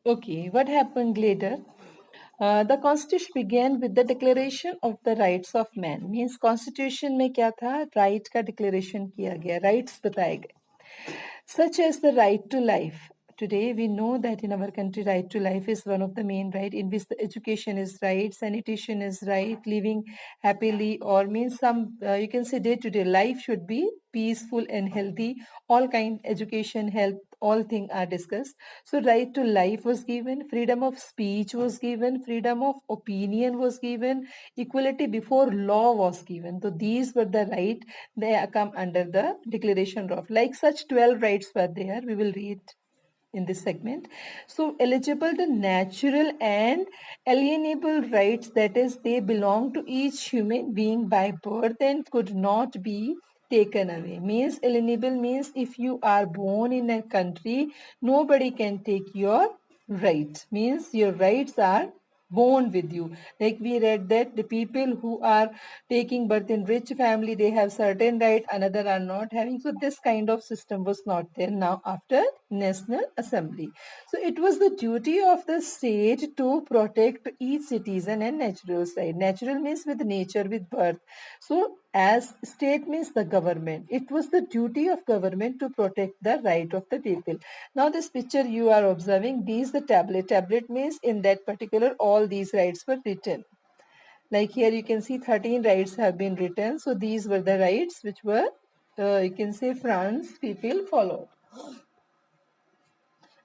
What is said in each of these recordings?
Okay, what happened later? The constitution began with the declaration of the rights of man. Means constitution में क्या था? Right का declaration किया गया, rights बताए गए. Such as the right to life. Today we know that in our country right to life is one of the main right, in which the education is right, sanitation is right, living happily, or means some you can say day to day life should be peaceful and healthy. All kind education, health, all things are discussed. So right to life was given, freedom of speech was given, freedom of opinion was given, equality before law was given. So these were the right, they come under the declaration of, like such 12 rights were there. We will read in this segment. So eligible the natural and alienable rights, that is they belong to each human being by birth and could not be taken away. Means alienable means if you are born in a country, nobody can take your right. Means your rights are born with you. Like we read that the people who are taking birth in rich family, they have certain right, another are not having. So this kind of system was not there now after National Assembly. So it was the duty of the state to protect each citizen and natural side. Natural means with nature, with birth. So as state means the government, it was the duty of government to protect the right of the people. Now this picture you are observing, these the tablet means in that particular all these rights were written. Like here you can see 13 rights have been written. So these were the rights which were you can say France people followed.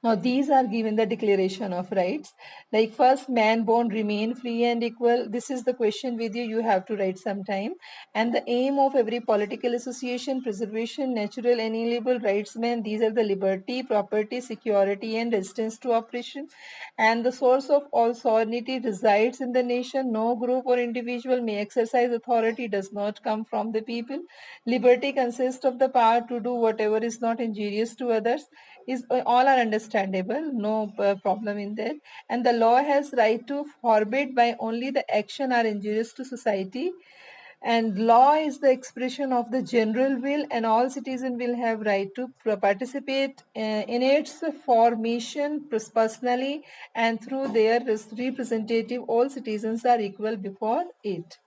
Now these are given the declaration of rights. Like first, man born remain free and equal. This is the question with you. You have to write sometime. And the aim of every political association, preservation, natural and inalienable rights men. These are the liberty, property, security and resistance to oppression. And the source of all sovereignty resides in the nation. No group or individual may exercise authority, does not come from the people. Liberty consists of the power to do whatever is not injurious to others. Is all are understandable, no problem in that. And the law has right to forbid by only the action are injurious to society. And law is the expression of the general will, and all citizens will have right to participate in its formation personally and through their representative. All citizens are equal before it.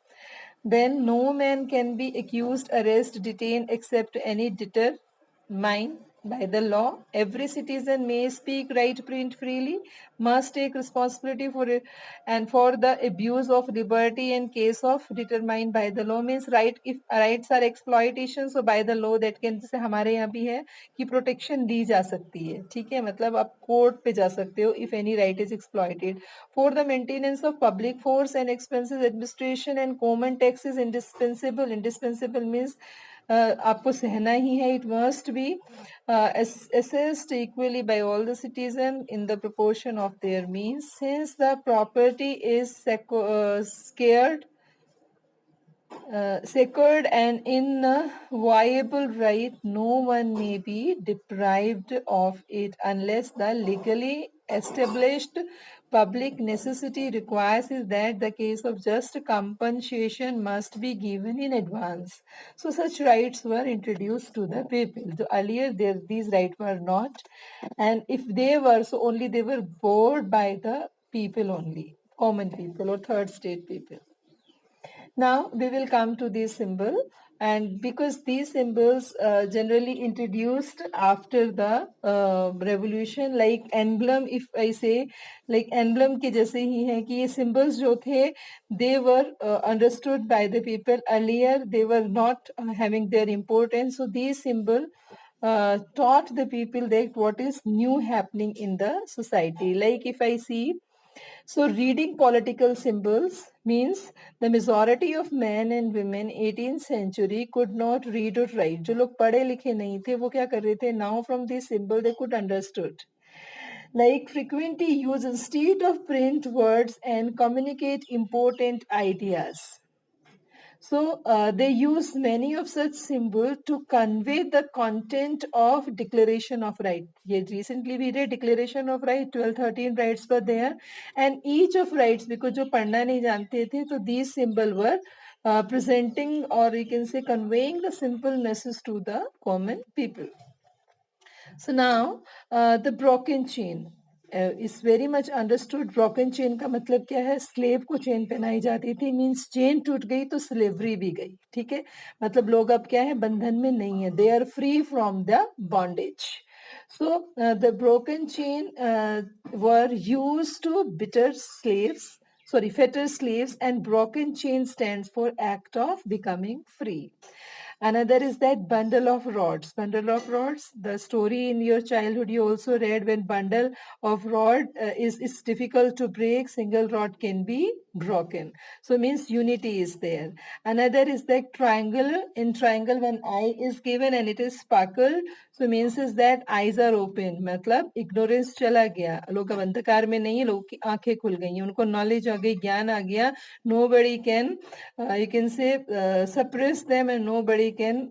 Then no man can be accused, arrested, detained except any determined by the law. Every citizen may speak, write, print freely, must take responsibility for it and for the abuse of liberty in case of determined by the law. Means right, if rights are exploitation, so by the law that can, जैसे हमारे यहाँ भी है कि protection दी जा सकती है, ठीक है, मतलब आप कोर्ट पे जा सकते हो if any right is exploited. For the maintenance of public force and expenses, administration and common tax is indispensable. Indispensable means आपको सहना ही है. It must be assessed equally by all the citizens in the proportion of their means. Since the property is scared, secured and inviolable right, no one may be deprived of it unless the legally established public necessity requires is that the case of just compensation must be given in advance. So such rights were introduced to the people. So earlier these rights were not, and if they were, so only they were borne by the people only, common people or third state people. Now we will come to this symbol, and because these symbols generally introduced after the revolution, like emblem, if I say, like emblem के जैसे ही है कि ये symbols जो थे, they were understood by the people. Earlier they were not having their importance, so these symbol taught the people that what is new happening in the society. Like if I see, so reading political symbols means the majority of men and women 18th century could not read or write. जो लोग पढ़े लिखे नहीं थे वो क्या कर रहे थे? Now from this symbol they could understood. Like frequently use instead of print words and communicate important ideas. So they use many of such symbols to convey the content of Declaration of Right. Yes, recently we read Declaration of Right, 12, 13 rights were there, and each of rights, because जो पढ़ना नहीं जानते थे, so these symbols were presenting, or you can say conveying the simple message to the common people. So now the broken chain. Is very much understood. Broken chain का मतलब क्या है? Slave को चेन पहनाई जाती थी, मीन्स चेन टूट गई तो स्लेवरी भी गई. ठीक है, मतलब लोग अब क्या है, बंधन में नहीं है, they are free from the bondage. So the broken chain were used to fetter slaves, and broken chain stands for act of becoming free. Another is that bundle of rods. Bundle of rods, the story in your childhood you also read, when bundle of rod is difficult to break, single rod can be broken. So means unity is there. Another is that triangle. In triangle, when eye is given and it is sparkled, so means is that eyes are open. मतलब ignorance चला गया, लोग अब अंधकार में नहीं, लोगों की आंखें खुल गई, उनको knowledge आ गई, ज्ञान आ गया. Nobody can you can say suppress them, and nobody can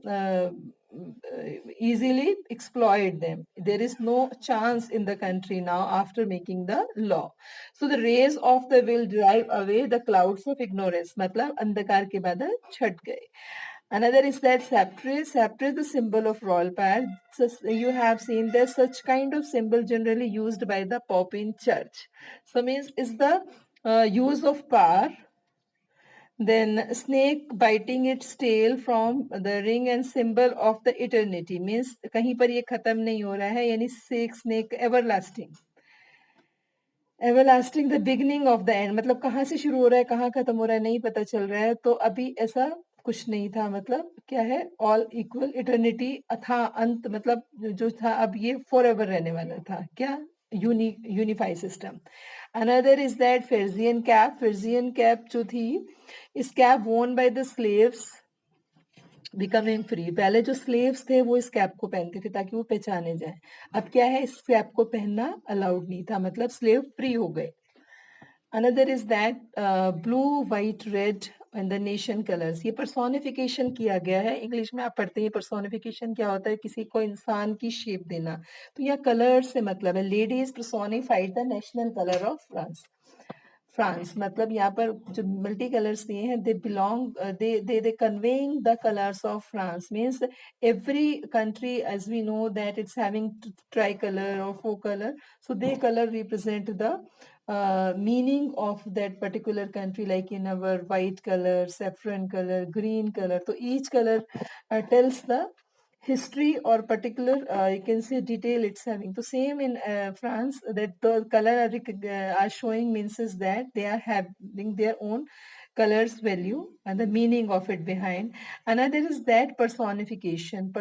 easily exploit them. There is no chance in the country now after making the law. So the rays of the will drive away the clouds of ignorance. मतलब अंधकार के बादल छट गए. Another is that sceptre. Sceptre is the symbol of royal power. So you have seen there's such kind of symbol generally used by the Pope in church. So means is the use of power. Then snake biting its tail from the ring and symbol of the eternity, means कहीं पर ये खत्म नहीं हो रहा है, यानी snake everlasting. Everlasting the beginning of the end, मतलब कहाँ से शुरू हो रहा है कहाँ खत्म हो रहा है नहीं पता चल रहा है. तो अभी ऐसा कुछ नहीं था, मतलब क्या है, all equal eternity था, अंत मतलब जो था अब ये forever रहने वाला था. क्या? Unify system. Another is that Phrygian cap. Phrygian cap जो थी, इस cap worn by the slaves becoming free. पहले जो स्लेव्स थे वो इस कैप को पहनते थे ताकि वो पहचाने जाए. अब क्या है, इस कैप को पहनना अलाउड नहीं था, मतलब स्लेव फ्री हो गए. Another is that blue white red and the nation colours. ये पर्सोनिफिकेशन किया गया है. इंग्लिश में आप पढ़ते हैं पर्सोनिफिकेशन क्या होता है, किसी को इंसान की शेप देना. तो यह कलर से मतलब है. Ladies personified the national colour of France. France मतलब यहाँ पर जो मल्टी कलर्स दिए हैं, they belong they conveying the colours of France. Means every country, as we know that it's having tricolor or four color, so they color represent the meaning of that particular country. Like in our white color, saffron color, green color, so each color tells the history or particular you can say detail it's having. So same in France, that the color are showing means is that they are having their own colors value and the meaning of it behind. Another is that personification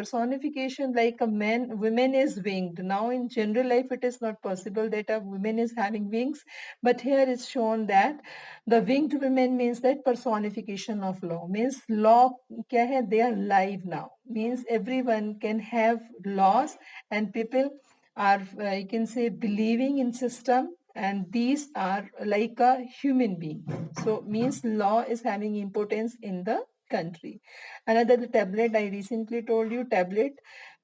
like a man, women is winged. Now in general life it is not possible that a woman is having wings, but here it's shown that the winged women means that personification of law. Means law kya hai, they are live now. Means everyone can have laws, and people are you can say believing in system, and these are like a human being. So means law is having importance in the country. Another, the tablet, I recently told you, tablet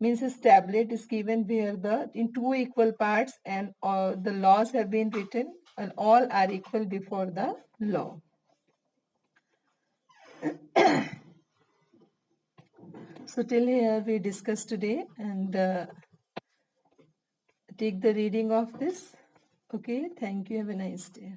means this tablet is given where the in two equal parts, and the laws have been written and all are equal before the law. So till here we discussed today, and take the reading of this. Okay, thank you. Have a nice day.